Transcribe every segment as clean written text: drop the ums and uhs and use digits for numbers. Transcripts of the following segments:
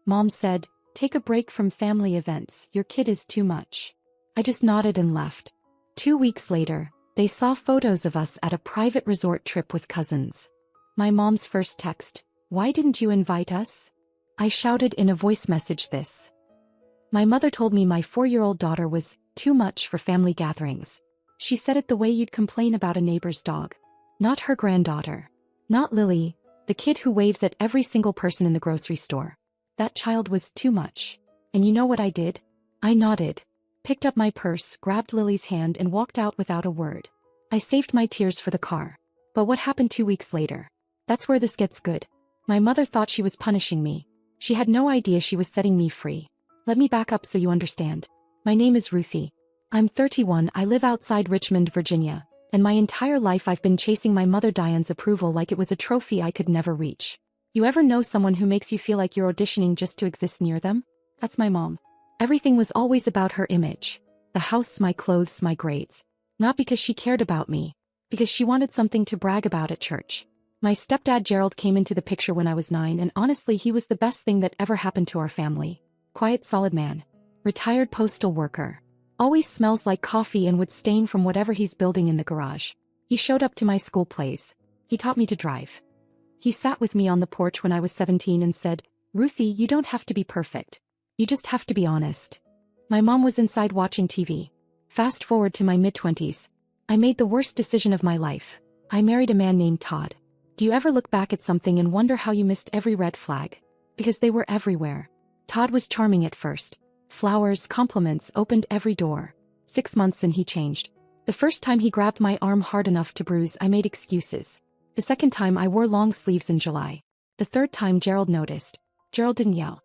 Mom said, "Take a break from family events, your kid is too much." I just nodded and left. 2 weeks later, they saw photos of us at a private resort trip with cousins. My mom's first text, "Why didn't you invite us?" I shouted in a voice message this. My mother told me my 4-year-old daughter was too much for family gatherings. She said it the way you'd complain about a neighbor's dog. Not her granddaughter. Not Lily, the kid who waves at every single person in the grocery store. That child was too much. And you know what I did? I nodded, picked up my purse, grabbed Lily's hand and walked out without a word. I saved my tears for the car. But what happened 2 weeks later? That's where this gets good. My mother thought she was punishing me. She had no idea she was setting me free. Let me back up so you understand. My name is Ruthie. I'm 31, I live outside Richmond, Virginia, and my entire life I've been chasing my mother Diane's approval like it was a trophy I could never reach. You ever know someone who makes you feel like you're auditioning just to exist near them? That's my mom. Everything was always about her image. The house, my clothes, my grades. Not because she cared about me. Because she wanted something to brag about at church. My stepdad Gerald came into the picture when I was 9 and honestly he was the best thing that ever happened to our family. Quiet solid man. Retired postal worker. Always smells like coffee and would stain from whatever he's building in the garage. He showed up to my school plays. He taught me to drive. He sat with me on the porch when I was 17 and said, "Ruthie, you don't have to be perfect. You just have to be honest." My mom was inside watching TV. Fast forward to my mid-20s. I made the worst decision of my life. I married a man named Todd. Do you ever look back at something and wonder how you missed every red flag? Because they were everywhere. Todd was charming at first. Flowers, compliments opened every door. 6 months and he changed. The first time he grabbed my arm hard enough to bruise, I made excuses. The second time I wore long sleeves in July. The third time Gerald noticed. Gerald didn't yell.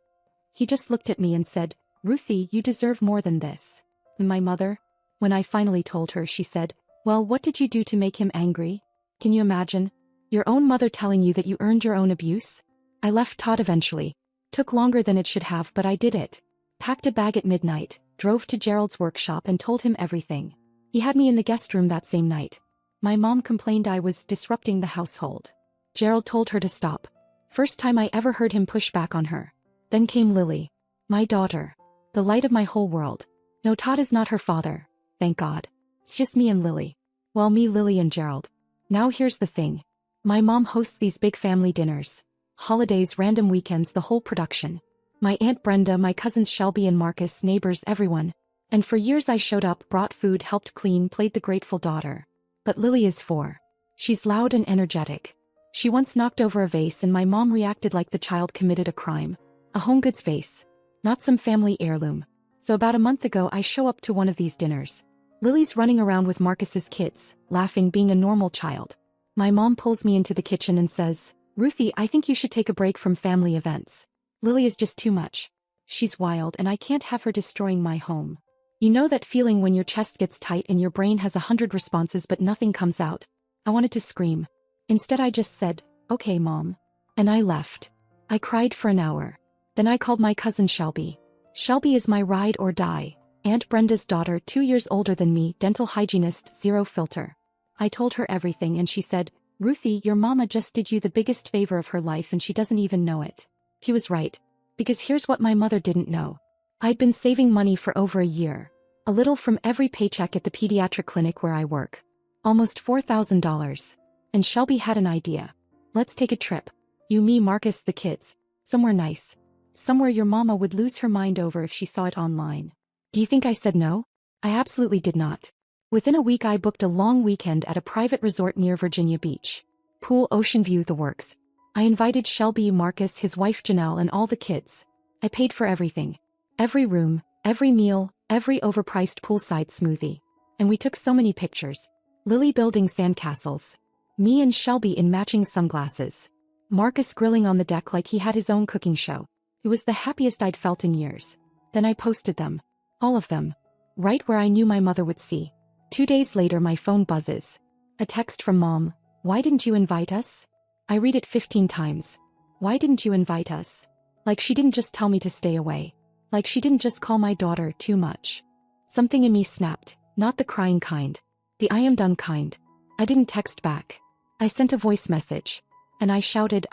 He just looked at me and said, "Ruthie, you deserve more than this." And my mother? When I finally told her, she said, "Well, what did you do to make him angry?" Can you imagine? Your own mother telling you that you earned your own abuse? I left Todd eventually. Took longer than it should have, but I did it. Packed a bag at midnight, drove to Gerald's workshop and told him everything. He had me in the guest room that same night. My mom complained I was disrupting the household. Gerald told her to stop. First time I ever heard him push back on her. Then came Lily. My daughter. The light of my whole world. No, Todd is not her father. Thank God. It's just me and Lily. Well, me, Lily and Gerald. Now here's the thing. My mom hosts these big family dinners. Holidays, random weekends, the whole production. My Aunt Brenda, my cousins Shelby and Marcus, neighbors, everyone. And for years I showed up, brought food, helped clean, played the grateful daughter. But Lily is 4. She's loud and energetic. She once knocked over a vase and my mom reacted like the child committed a crime. A home goods vase. Not some family heirloom. So about a month ago I show up to one of these dinners. Lily's running around with Marcus's kids, laughing, being a normal child. My mom pulls me into the kitchen and says, "Ruthie, I think you should take a break from family events. Lily is just too much. She's wild and I can't have her destroying my home." You know that feeling when your chest gets tight and your brain has 100 responses but nothing comes out? I wanted to scream. Instead I just said, "Okay, Mom." And I left. I cried for an hour. Then I called my cousin Shelby. Shelby is my ride or die. Aunt Brenda's daughter, 2 years older than me, dental hygienist, zero filter. I told her everything and she said, "Ruthie, your mama just did you the biggest favor of her life and she doesn't even know it." He was right. Because here's what my mother didn't know. I'd been saving money for over a year. A little from every paycheck at the pediatric clinic where I work. Almost $4,000. And Shelby had an idea. "Let's take a trip. You, me, Marcus, the kids. Somewhere nice. Somewhere your mama would lose her mind over if she saw it online." Do you think I said no? I absolutely did not. Within a week I booked a long weekend at a private resort near Virginia Beach. Pool, ocean view, the works. I invited Shelby, Marcus, his wife Janelle and all the kids. I paid for everything. Every room, every meal, every overpriced poolside smoothie. And we took so many pictures. Lily building sandcastles. Me and Shelby in matching sunglasses. Marcus grilling on the deck like he had his own cooking show. It was the happiest I'd felt in years. Then I posted them. All of them. Right where I knew my mother would see. 2 days later my phone buzzes. A text from Mom. "Why didn't you invite us?" I read it 15 times. Why didn't you invite us? Like she didn't just tell me to stay away. Like she didn't just call my daughter too much. Something in me snapped, not the crying kind. The I am done kind. I didn't text back. I sent a voice message. And I shouted,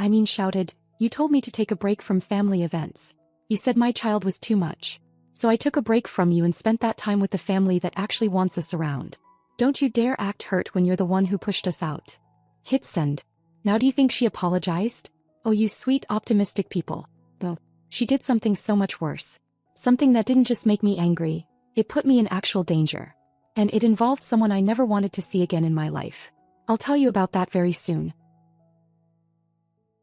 "You told me to take a break from family events. You said my child was too much. So I took a break from you and spent that time with the family that actually wants us around. Don't you dare act hurt when you're the one who pushed us out. Hit send. Now do you think she apologized? Oh, you sweet, optimistic people. Oh, she did something so much worse. Something that didn't just make me angry, it put me in actual danger. And it involved someone I never wanted to see again in my life. I'll tell you about that very soon.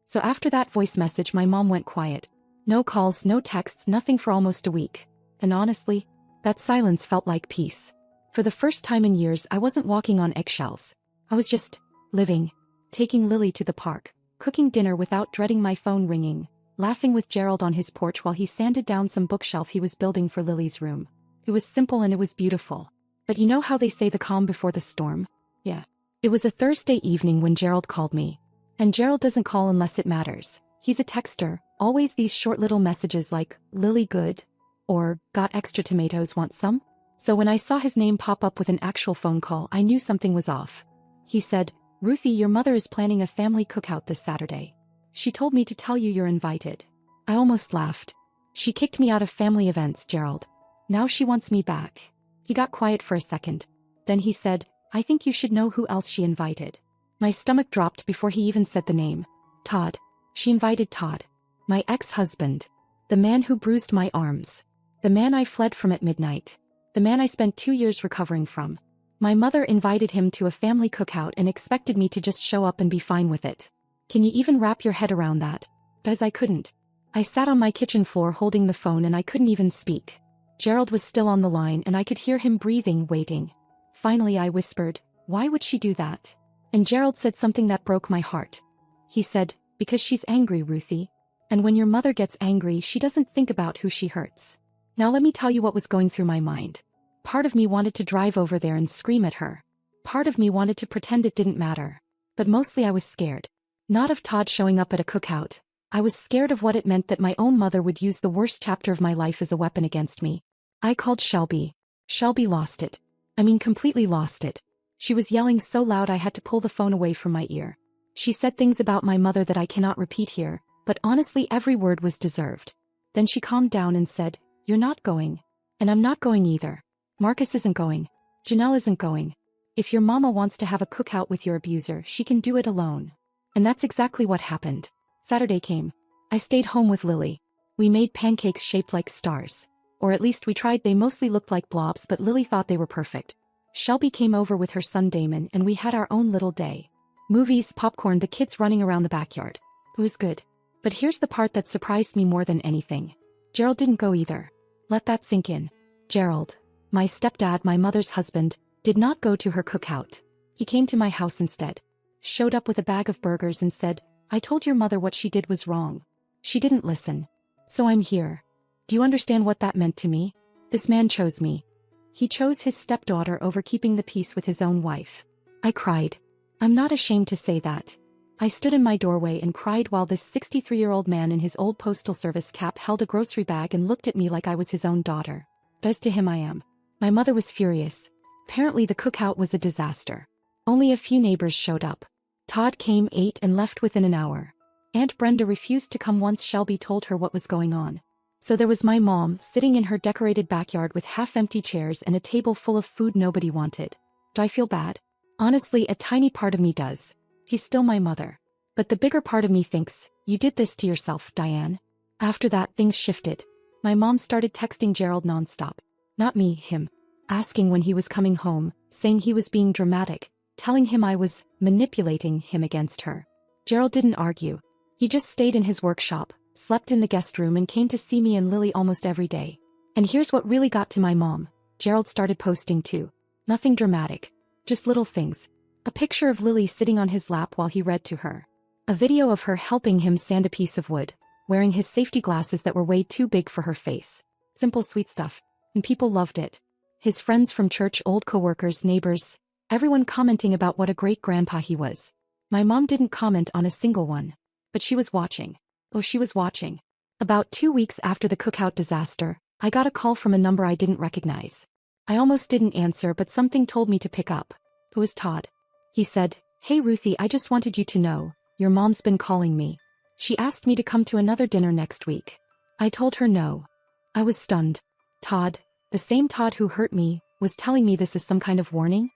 So after that voice message, my mom went quiet. No calls, no texts, nothing for almost a week. And honestly, that silence felt like peace. For the first time in years, I wasn't walking on eggshells. I was just living, taking Lily to the park, cooking dinner without dreading my phone ringing, laughing with Gerald on his porch while he sanded down some bookshelf he was building for Lily's room. It was simple and it was beautiful. But you know how they say the calm before the storm? Yeah. It was a Thursday evening when Gerald called me. And Gerald doesn't call unless it matters. He's a texter, always these short little messages like, Lily good? Or, got extra tomatoes, want some? So when I saw his name pop up with an actual phone call, I knew something was off. He said, Ruthie, your mother is planning a family cookout this Saturday. She told me to tell you you're invited. I almost laughed. She kicked me out of family events, Gerald. Now she wants me back. He got quiet for a second. Then he said, I think you should know who else she invited. My stomach dropped before he even said the name. Todd. She invited Todd. My ex-husband. The man who bruised my arms. The man I fled from at midnight. The man I spent 2 years recovering from. My mother invited him to a family cookout and expected me to just show up and be fine with it. Can you even wrap your head around that? Bez, I couldn't. I sat on my kitchen floor holding the phone and I couldn't even speak. Gerald was still on the line and I could hear him breathing, waiting. Finally I whispered, why would she do that? And Gerald said something that broke my heart. He said, because she's angry, Ruthie. And when your mother gets angry, she doesn't think about who she hurts. Now let me tell you what was going through my mind. Part of me wanted to drive over there and scream at her. Part of me wanted to pretend it didn't matter. But mostly I was scared. Not of Todd showing up at a cookout. I was scared of what it meant that my own mother would use the worst chapter of my life as a weapon against me. I called Shelby. Shelby lost it. I mean, completely lost it. She was yelling so loud I had to pull the phone away from my ear. She said things about my mother that I cannot repeat here, but honestly every word was deserved. Then she calmed down and said, you're not going. And I'm not going either. Marcus isn't going. Janelle isn't going. If your mama wants to have a cookout with your abuser, she can do it alone. And that's exactly what happened. Saturday came. I stayed home with Lily. We made pancakes shaped like stars. Or at least we tried. They mostly looked like blobs, but Lily thought they were perfect. Shelby came over with her son Damon and we had our own little day. Movies, popcorn, the kids running around the backyard. It was good. But here's the part that surprised me more than anything. Gerald didn't go either. Let that sink in. Gerald, my stepdad, my mother's husband, did not go to her cookout. He came to my house instead. Showed up with a bag of burgers and said, I told your mother what she did was wrong. She didn't listen. So I'm here. Do you understand what that meant to me? This man chose me. He chose his stepdaughter over keeping the peace with his own wife. I cried. I'm not ashamed to say that. I stood in my doorway and cried while this 63-year-old man in his old postal service cap held a grocery bag and looked at me like I was his own daughter. Bez to him I am. My mother was furious. Apparently the cookout was a disaster. Only a few neighbors showed up. Todd came, ate, and left within an hour. Aunt Brenda refused to come once Shelby told her what was going on. So there was my mom sitting in her decorated backyard with half-empty chairs and a table full of food nobody wanted. Do I feel bad? Honestly, a tiny part of me does. He's still my mother. But the bigger part of me thinks, you did this to yourself, Diane. After that, things shifted. My mom started texting Gerald nonstop. Not me, him. Asking when he was coming home, saying he was being dramatic, telling him I was manipulating him against her. Gerald didn't argue. He just stayed in his workshop, slept in the guest room and came to see me and Lily almost every day. And here's what really got to my mom. Gerald started posting too. Nothing dramatic. Just little things. A picture of Lily sitting on his lap while he read to her. A video of her helping him sand a piece of wood, wearing his safety glasses that were way too big for her face. Simple sweet stuff. And people loved it. His friends from church, old coworkers, neighbors, everyone commenting about what a great grandpa he was. My mom didn't comment on a single one. But she was watching. Oh, she was watching. About 2 weeks after the cookout disaster, I got a call from a number I didn't recognize. I almost didn't answer, but something told me to pick up. It was Todd. He said, Hey Ruthie, I just wanted you to know, your mom's been calling me. She asked me to come to another dinner next week. I told her no. I was stunned. Todd, the same Todd who hurt me, was telling me this is some kind of warning?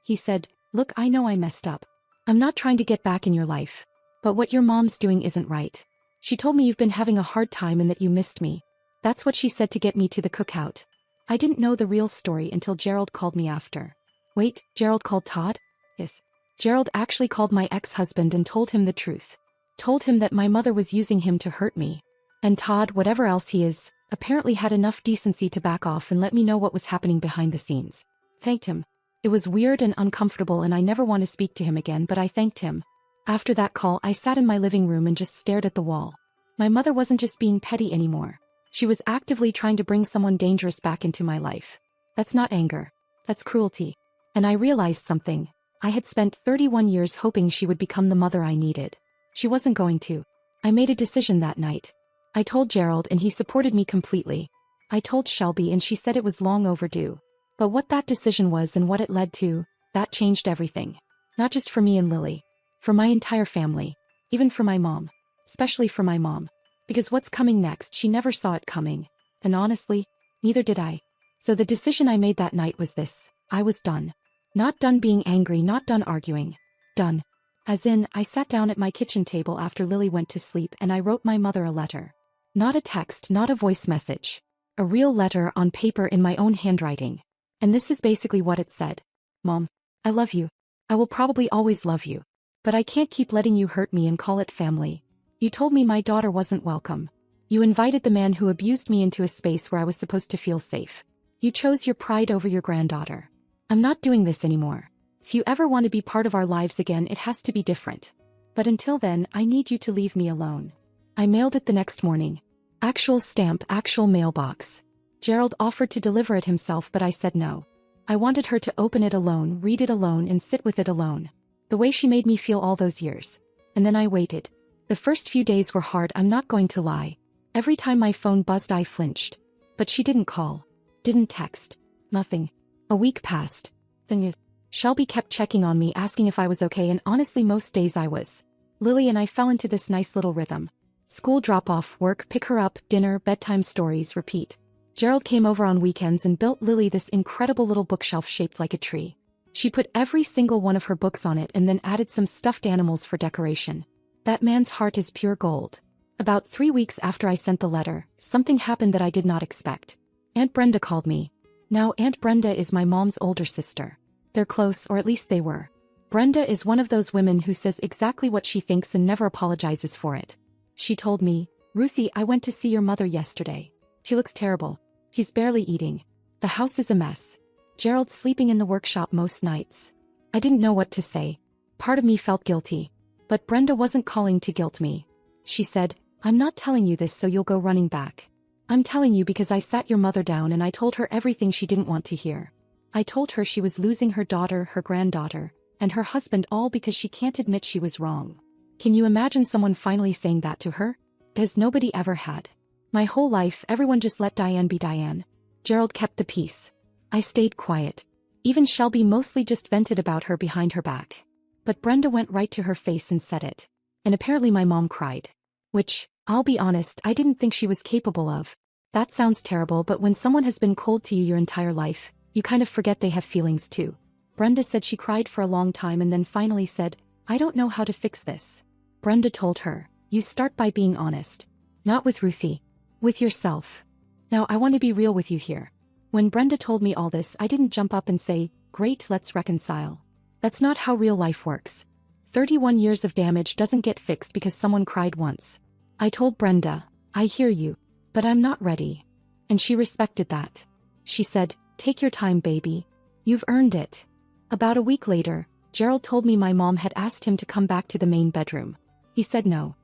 He said, "Look, I know I messed up. I'm not trying to get back in your life. But what your mom's doing isn't right. She told me you've been having a hard time and that you missed me. That's what she said to get me to the cookout." I didn't know the real story until Gerald called me after. Wait, Gerald called Todd? Yes. Gerald actually called my ex-husband and told him the truth. Told him that my mother was using him to hurt me. And Todd, whatever else he is, apparently had enough decency to back off and let me know what was happening behind the scenes. Thanked him. It was weird and uncomfortable and I never want to speak to him again, but I thanked him. After that call, I sat in my living room and just stared at the wall. My mother wasn't just being petty anymore. She was actively trying to bring someone dangerous back into my life. That's not anger. That's cruelty. And I realized something. I had spent 31 years hoping she would become the mother I needed. She wasn't going to. I made a decision that night. I told Gerald and he supported me completely. I told Shelby and she said it was long overdue. But what that decision was and what it led to, that changed everything. Not just for me and Lily. For my entire family. Even for my mom. Especially for my mom. Because what's coming next, she never saw it coming. And honestly, neither did I. So the decision I made that night was this. I was done. Not done being angry, not done arguing. Done. As in, I sat down at my kitchen table after Lily went to sleep and I wrote my mother a letter. Not a text, not a voice message. A real letter on paper in my own handwriting. And this is basically what it said. Mom, I love you. I will probably always love you. But I can't keep letting you hurt me and call it family. You told me my daughter wasn't welcome. You invited the man who abused me into a space where I was supposed to feel safe. You chose your pride over your granddaughter. I'm not doing this anymore. If you ever want to be part of our lives again, it has to be different. But until then, I need you to leave me alone. I mailed it the next morning. Actual stamp, actual mailbox. Gerald offered to deliver it himself, but I said no. I wanted her to open it alone, read it alone, and sit with it alone. The way she made me feel all those years. And then I waited. The first few days were hard, I'm not going to lie. Every time my phone buzzed I flinched. But she didn't call. Didn't text. Nothing. A week passed. Then Shelby kept checking on me, asking if I was okay, and honestly most days I was. Lily and I fell into this nice little rhythm. School drop-off, work, pick her up, dinner, bedtime stories, repeat. Gerald came over on weekends and built Lily this incredible little bookshelf shaped like a tree. She put every single one of her books on it and then added some stuffed animals for decoration. That man's heart is pure gold. About 3 weeks after I sent the letter, something happened that I did not expect. Aunt Brenda called me. Now Aunt Brenda is my mom's older sister. They're close, or at least they were. Brenda is one of those women who says exactly what she thinks and never apologizes for it. She told me, "Ruthie, I went to see your mother yesterday. She looks terrible. He's barely eating. The house is a mess. Gerald's sleeping in the workshop most nights." I didn't know what to say. Part of me felt guilty. But Brenda wasn't calling to guilt me. She said, "I'm not telling you this so you'll go running back. I'm telling you because I sat your mother down and I told her everything she didn't want to hear. I told her she was losing her daughter, her granddaughter, and her husband, all because she can't admit she was wrong." Can you imagine someone finally saying that to her? Because nobody ever had. My whole life, everyone just let Diane be Diane. Gerald kept the peace. I stayed quiet. Even Shelby mostly just vented about her behind her back. But Brenda went right to her face and said it. And apparently my mom cried. Which, I'll be honest, I didn't think she was capable of. That sounds terrible, but when someone has been cold to you your entire life, you kind of forget they have feelings too. Brenda said she cried for a long time and then finally said, "I don't know how to fix this." Brenda told her, "You start by being honest. Not with Ruthie. With yourself." Now I want to be real with you here. When Brenda told me all this, I didn't jump up and say, "Great, let's reconcile." That's not how real life works. 31 years of damage doesn't get fixed because someone cried once. I told Brenda, "I hear you, but I'm not ready." And she respected that. She said, "Take your time, baby. You've earned it." About a week later, Gerald told me my mom had asked him to come back to the main bedroom. He said no.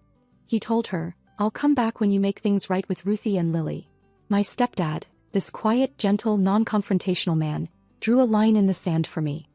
He told her, "I'll come back when you make things right with Ruthie and Lily." My stepdad, this quiet, gentle, non-confrontational man, drew a line in the sand for me.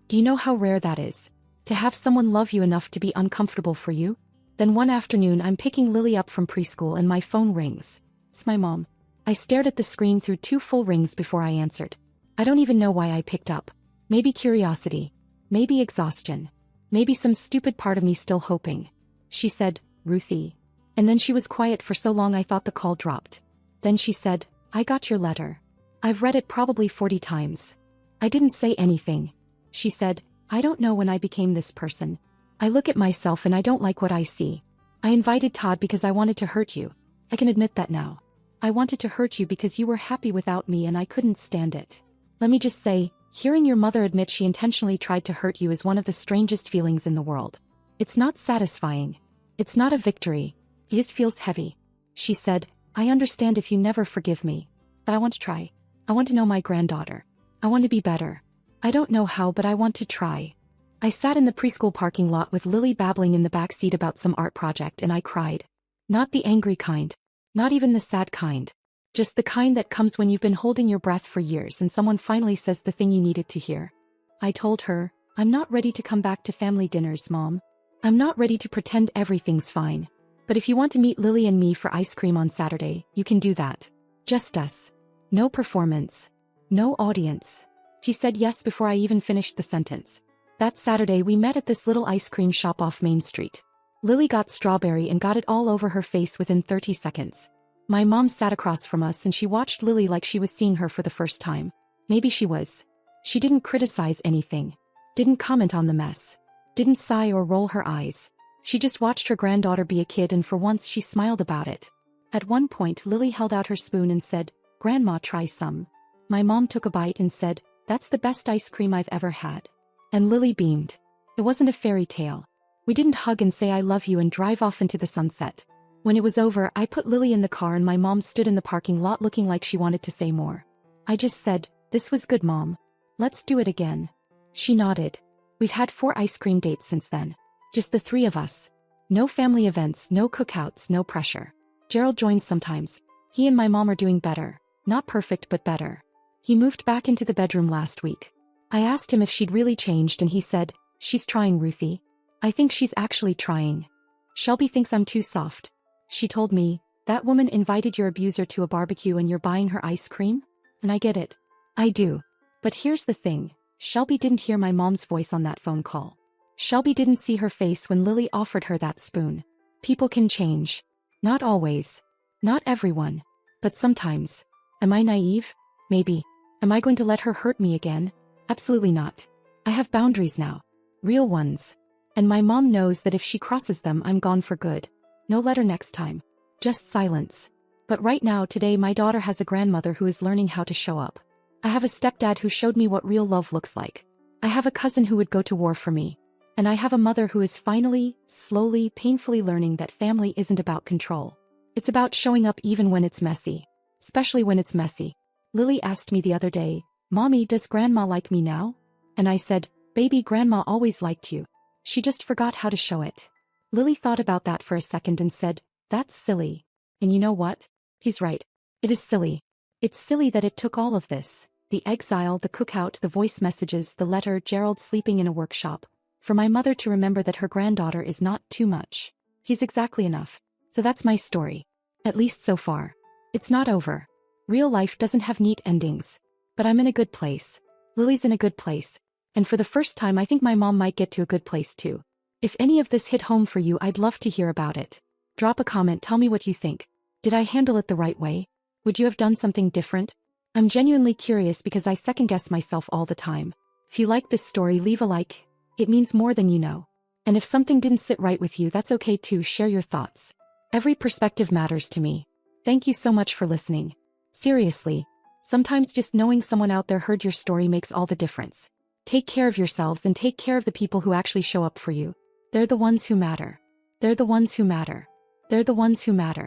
Do you know how rare that is? To have someone love you enough to be uncomfortable for you? Then one afternoon I'm picking Lily up from preschool and my phone rings. It's my mom. I stared at the screen through 2 full rings before I answered. I don't even know why I picked up. Maybe curiosity. Maybe exhaustion. Maybe some stupid part of me still hoping. She said, "Ruthie." And then she was quiet for so long I thought the call dropped. Then she said, "I got your letter. I've read it probably 40 times." I didn't say anything. She said, "I don't know when I became this person. I look at myself and I don't like what I see. I invited Todd because I wanted to hurt you. I can admit that now. I wanted to hurt you because you were happy without me and I couldn't stand it. Let me just say, hearing your mother admit she intentionally tried to hurt you is one of the strangest feelings in the world. It's not satisfying. It's not a victory. It just feels heavy." She said, "I understand if you never forgive me. But I want to try. I want to know my granddaughter. I want to be better. I don't know how, but I want to try." I sat in the preschool parking lot with Lily babbling in the back seat about some art project and I cried. Not the angry kind. Not even the sad kind. Just the kind that comes when you've been holding your breath for years and someone finally says the thing you needed to hear. I told her, "I'm not ready to come back to family dinners, Mom. I'm not ready to pretend everything's fine. But if you want to meet Lily and me for ice cream on Saturday, you can do that. Just us. No performance. No audience." She said yes before I even finished the sentence. That Saturday we met at this little ice cream shop off Main Street. Lily got strawberry and got it all over her face within 30 seconds. My mom sat across from us and she watched Lily like she was seeing her for the first time. Maybe she was. She didn't criticize anything. Didn't comment on the mess. Didn't sigh or roll her eyes. She just watched her granddaughter be a kid and for once she smiled about it. At one point Lily held out her spoon and said, "Grandma, try some." My mom took a bite and said, "That's the best ice cream I've ever had." And Lily beamed. It wasn't a fairy tale. We didn't hug and say "I love you" and drive off into the sunset. When it was over, I put Lily in the car and my mom stood in the parking lot looking like she wanted to say more. I just said, "This was good, Mom. Let's do it again." She nodded. We've had 4 ice cream dates since then. Just the 3 of us. No family events, no cookouts, no pressure. Gerald joins sometimes. He and my mom are doing better. Not perfect, but better. He moved back into the bedroom last week. I asked him if she'd really changed and he said, "She's trying, Ruthie. I think she's actually trying. Shelby thinks I'm too soft." She told me, "That woman invited your abuser to a barbecue and you're buying her ice cream?" And I get it. I do. But here's the thing. Shelby didn't hear my mom's voice on that phone call. Shelby didn't see her face when Lily offered her that spoon. People can change. Not always. Not everyone. But sometimes. Am I naive? Maybe. Am I going to let her hurt me again? Absolutely not. I have boundaries now. Real ones. And my mom knows that if she crosses them, I'm gone for good. No letter next time. Just silence. But right now, today, my daughter has a grandmother who is learning how to show up. I have a stepdad who showed me what real love looks like. I have a cousin who would go to war for me. And I have a mother who is finally, slowly, painfully learning that family isn't about control. It's about showing up even when it's messy. Especially when it's messy. Lily asked me the other day, "Mommy, does Grandma like me now?" And I said, "Baby, Grandma always liked you. She just forgot how to show it." Lily thought about that for a second and said, "That's silly." And you know what? He's right. It is silly. It's silly that it took all of this. The exile, the cookout, the voice messages, the letter, Gerald sleeping in a workshop. For my mother to remember that her granddaughter is not too much. He's exactly enough. So that's my story. At least so far. It's not over. Real life doesn't have neat endings. But I'm in a good place. Lily's in a good place. And for the first time I think my mom might get to a good place too. If any of this hit home for you, I'd love to hear about it. Drop a comment, tell me what you think. Did I handle it the right way? Would you have done something different? I'm genuinely curious because I second-guess myself all the time. If you like this story, leave a like. It means more than you know. And if something didn't sit right with you, that's okay too. Share your thoughts. Every perspective matters to me. Thank you so much for listening. Seriously. Sometimes just knowing someone out there heard your story makes all the difference. Take care of yourselves and take care of the people who actually show up for you. They're the ones who matter. They're the ones who matter. They're the ones who matter.